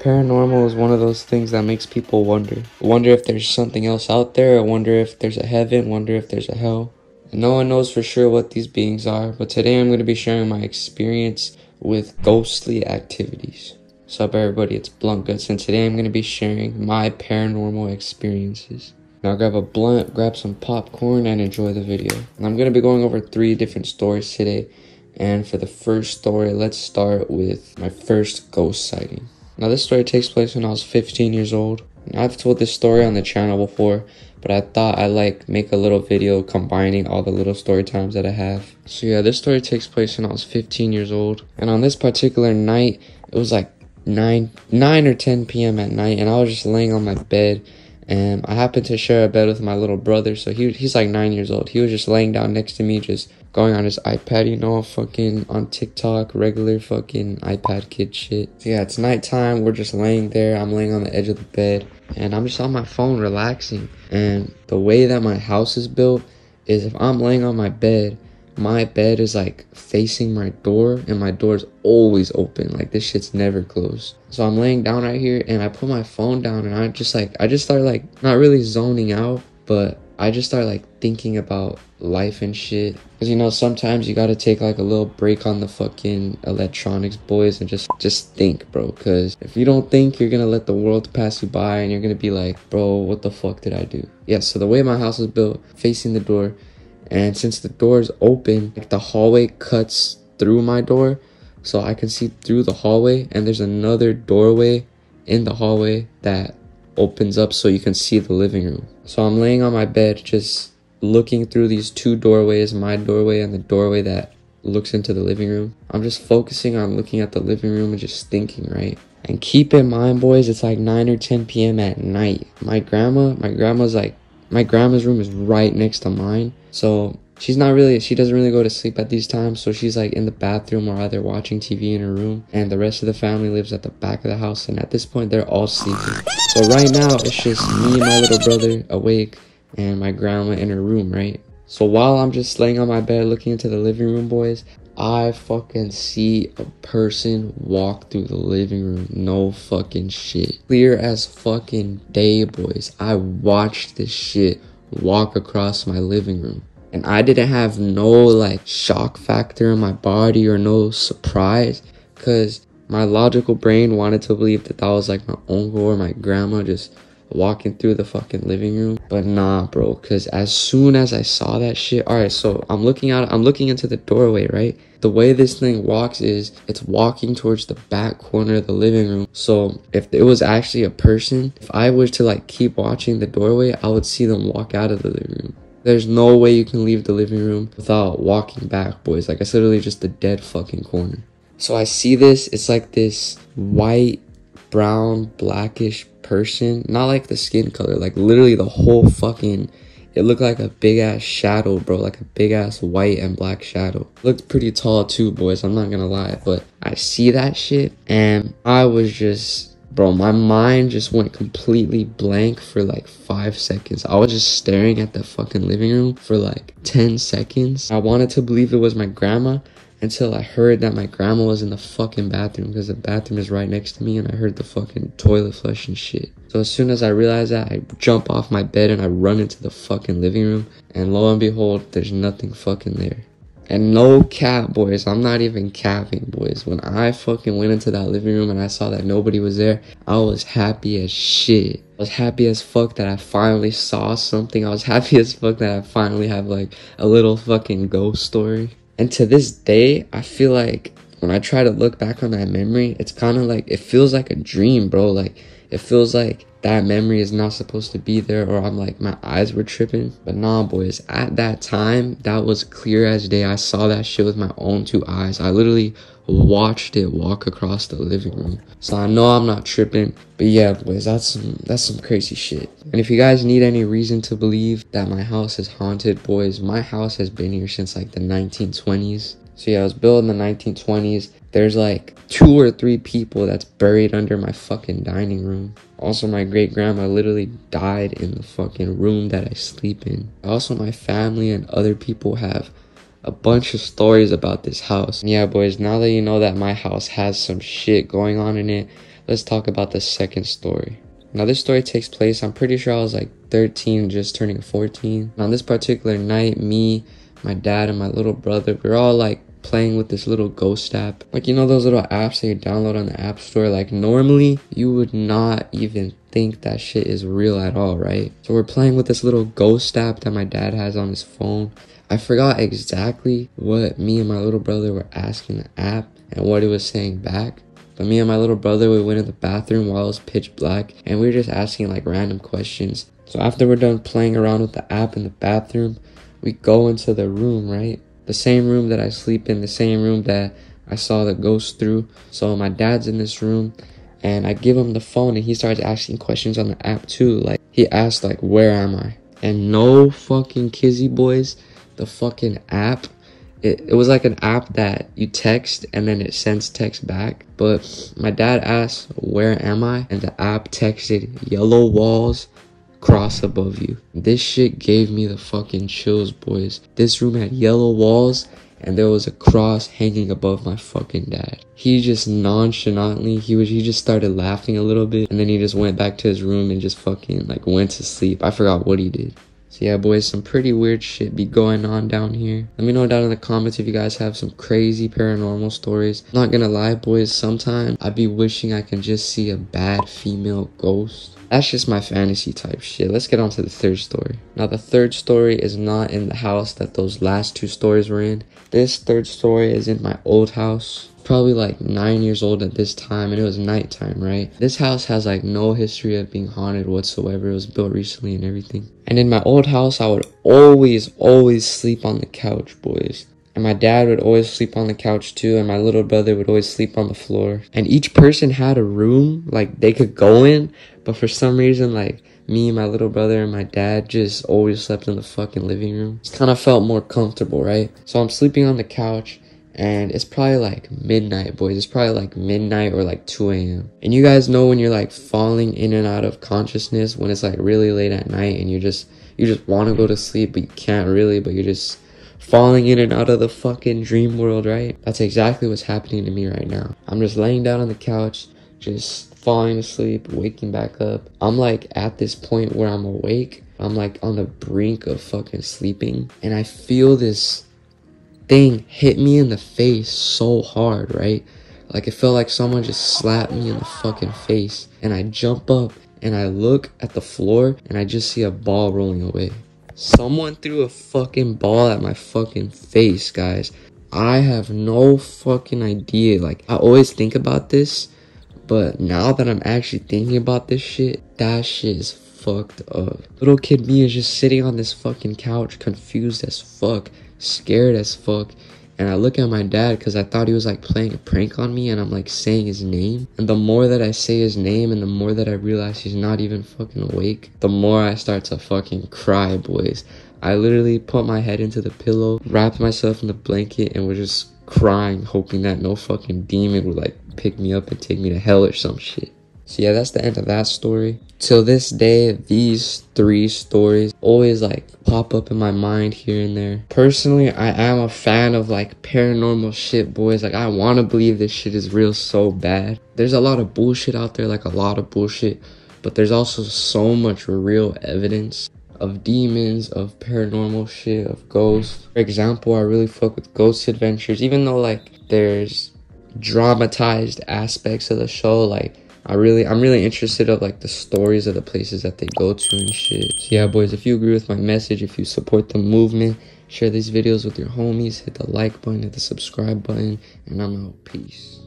Paranormal is one of those things that makes people wonder. Wonder if there's something else out there, or wonder if there's a heaven, wonder if there's a hell. And no one knows for sure what these beings are, but today I'm going to be sharing my experience with ghostly activities. What's up, everybody? It's Blunt Guts, and today I'm going to be sharing my paranormal experiences. Now grab a blunt, grab some popcorn, and enjoy the video. And I'm going to be going over 3 different stories today. And for the first story, let's start with my first ghost sighting. Now this story takes place when I was 15 years old. Now, I've told this story on the channel before, but I thought I'd make a little video combining all the little story times that I have. So yeah, this story takes place when I was 15 years old. And on this particular night, it was like 9 or 10 p.m. at night, and I was just laying on my bed. And I happened to share a bed with my little brother, so he's like 9 years old. He was just laying down next to me, just going on his iPad, you know, fucking on TikTok, regular fucking iPad kid shit. So yeah, it's nighttime, we're just laying there, I'm laying on the edge of the bed, and I'm just on my phone relaxing. And the way that my house is built is if I'm laying on my bed is like facing my door, and my door's always open. Like, this shit's never closed. So I'm laying down right here, and I put my phone down, and I just start like not really zoning out, but I just start like thinking about life and shit. Because, you know, sometimes you gotta take like a little break on the fucking electronics, boys, and just think, bro. Because if you don't think, you're gonna let the world pass you by, and you're gonna be like, bro, what the fuck did I do? Yeah, so the way my house is built, facing the door, and since the door is open, like, the hallway cuts through my door, so I can see through the hallway, and there's another doorway in the hallway that opens up so you can see the living room. So I'm laying on my bed just looking through these 2 doorways, my doorway and the doorway that looks into the living room. I'm just focusing on looking at the living room and just thinking, right? And keep in mind, boys, it's like 9 or 10 p.m. at night. My grandma's room is right next to mine. So she doesn't really go to sleep at these times. So she's like in the bathroom or either watching TV in her room. And the rest of the family lives at the back of the house. And at this point, they're all sleeping. So right now, it's just me and my little brother awake and my grandma in her room, right? So while I'm just laying on my bed looking into the living room, boys, I fucking see a person walk through the living room. No fucking shit. Clear as fucking day, boys. I watched this shit walk across my living room. And I didn't have no like shock factor in my body or no surprise, because my logical brain wanted to believe that was like my uncle or my grandma just walking through the fucking living room. But nah, bro, because as soon as I saw that shit, all right, so I'm looking into the doorway, right? The way this thing walks is it's walking towards the back corner of the living room. So if it was actually a person, if I was to like keep watching the doorway, I would see them walk out of the living room. There's no way you can leave the living room without walking back, boys. Like, it's literally just a dead fucking corner. So I see this, it's like this white, brown, blackish person, not like the skin color, like literally the whole fucking, it looked like a big ass shadow, bro, like a big ass white and black shadow. Looked pretty tall too, boys, I'm not gonna lie. But I see that shit, and I was just, bro, my mind just went completely blank for like 5 seconds. I was just staring at the fucking living room for like 10 seconds. I wanted to believe it was my grandma, until I heard that my grandma was in the fucking bathroom, because the bathroom is right next to me, and I heard the fucking toilet flush and shit. So as soon as I realized that, I jump off my bed and I run into the fucking living room, and lo and behold, there's nothing fucking there. And no cap, boys, I'm not even capping, boys. When I fucking went into that living room and I saw that nobody was there, I was happy as shit. I was happy as fuck that I finally saw something. I was happy as fuck that I finally have like a little fucking ghost story. And to this day, I feel like when I try to look back on that memory, it's kind of like, it feels like a dream, bro. Like, it feels like that memory is not supposed to be there, or I'm like, my eyes were tripping. But nah, boys, at that time, that was clear as day. I saw that shit with my own 2 eyes. I literally watched it walk across the living room. So I know I'm not tripping. But yeah, boys, that's some crazy shit. And if you guys need any reason to believe that my house is haunted, boys, my house has been here since like the 1920s. So yeah, it was built in the 1920s. There's like 2 or 3 people that's buried under my fucking dining room. Also, my great grandma literally died in the fucking room that I sleep in. Also, my family and other people have a bunch of stories about this house. And yeah, boys, now that you know that my house has some shit going on in it, let's talk about the second story. Now this story takes place, I'm pretty sure I was like 13, just turning 14. On this particular night, me, my dad, and my little brother, we were all like playing with this little ghost app. Like, you know those little apps that you download on the app store? Like normally you would not even think that shit is real at all, right? So we're playing with this little ghost app that my dad has on his phone. I forgot exactly what me and my little brother were asking the app and what it was saying back. But me and my little brother, we went in the bathroom while it was pitch black and we were just asking like random questions. So after we're done playing around with the app in the bathroom, we go into the room, right? The same room that I sleep in, the same room that I saw the ghost through. So my dad's in this room and I give him the phone and he starts asking questions on the app too. Like he asked like, where am I? And no fucking kizzy boys, the fucking app, it was like an app that you text and then it sends text back. But my dad asked, where am I? And the app texted, yellow walls, cross above you. This shit gave me the fucking chills, boys. This room had yellow walls and there was a cross hanging above my fucking dad. He just nonchalantly, he just started laughing a little bit and then he just went back to his room and just fucking like went to sleep. I forgot what he did. So yeah, boys, some pretty weird shit be going on down here. Let me know down in the comments if you guys have some crazy paranormal stories. Not gonna lie, boys, sometimes I be wishing I can just see a bad female ghost. That's just my fantasy type shit. Let's get on to the third story. Now, the third story is not in the house that those last two stories were in. This third story is in my old house. Probably like 9 years old at this time, and it was nighttime, right? This house has like no history of being haunted whatsoever. It was built recently and everything. And in my old house, I would always sleep on the couch, boys. And my dad would always sleep on the couch too, and my little brother would always sleep on the floor. And each person had a room like they could go in, but for some reason, like me, my little brother, and my dad just always slept in the fucking living room. It kind of felt more comfortable, right? So I'm sleeping on the couch, and it's probably like midnight, boys. It's probably like midnight or like 2 a.m. And you guys know when you're like falling in and out of consciousness, when it's like really late at night and you just want to go to sleep, but you can't really, but you're just falling in and out of the fucking dream world, right? That's exactly what's happening to me right now. I'm just laying down on the couch, just falling asleep, waking back up. I'm like at this point where I'm awake. I'm like on the brink of fucking sleeping, and I feel this thing hit me in the face so hard, right? Like it felt like someone just slapped me in the fucking face. And I jump up and I look at the floor and I just see a ball rolling away. Someone threw a fucking ball at my fucking face, guys. I have no fucking idea. Like, I always think about this, but now that I'm actually thinking about this shit, that shit is fucked up. Little kid me is just sitting on this fucking couch, confused as fuck, scared as fuck. And I look at my dad because I thought he was like playing a prank on me, and I'm like saying his name. And the more that I say his name and the more that I realize he's not even fucking awake, the more I start to fucking cry, boys. I literally put my head into the pillow, wrapped myself in the blanket, and was just crying, hoping that no fucking demon would like pick me up and take me to hell or some shit. So yeah, that's the end of that story. Till this day, these 3 stories always like pop up in my mind here and there. Personally, I am a fan of like paranormal shit, boys. Like, I want to believe this shit is real so bad. There's a lot of bullshit out there, like a lot of bullshit, but there's also so much real evidence of demons, of paranormal shit, of ghosts. For example, I really fuck with Ghost Adventures, even though like there's dramatized aspects of the show. Like, I'm really interested of like the stories of the places that they go to and shit. So yeah, boys, if you agree with my message, if you support the movement, share these videos with your homies, hit the like button, hit the subscribe button, and I'm out. Peace.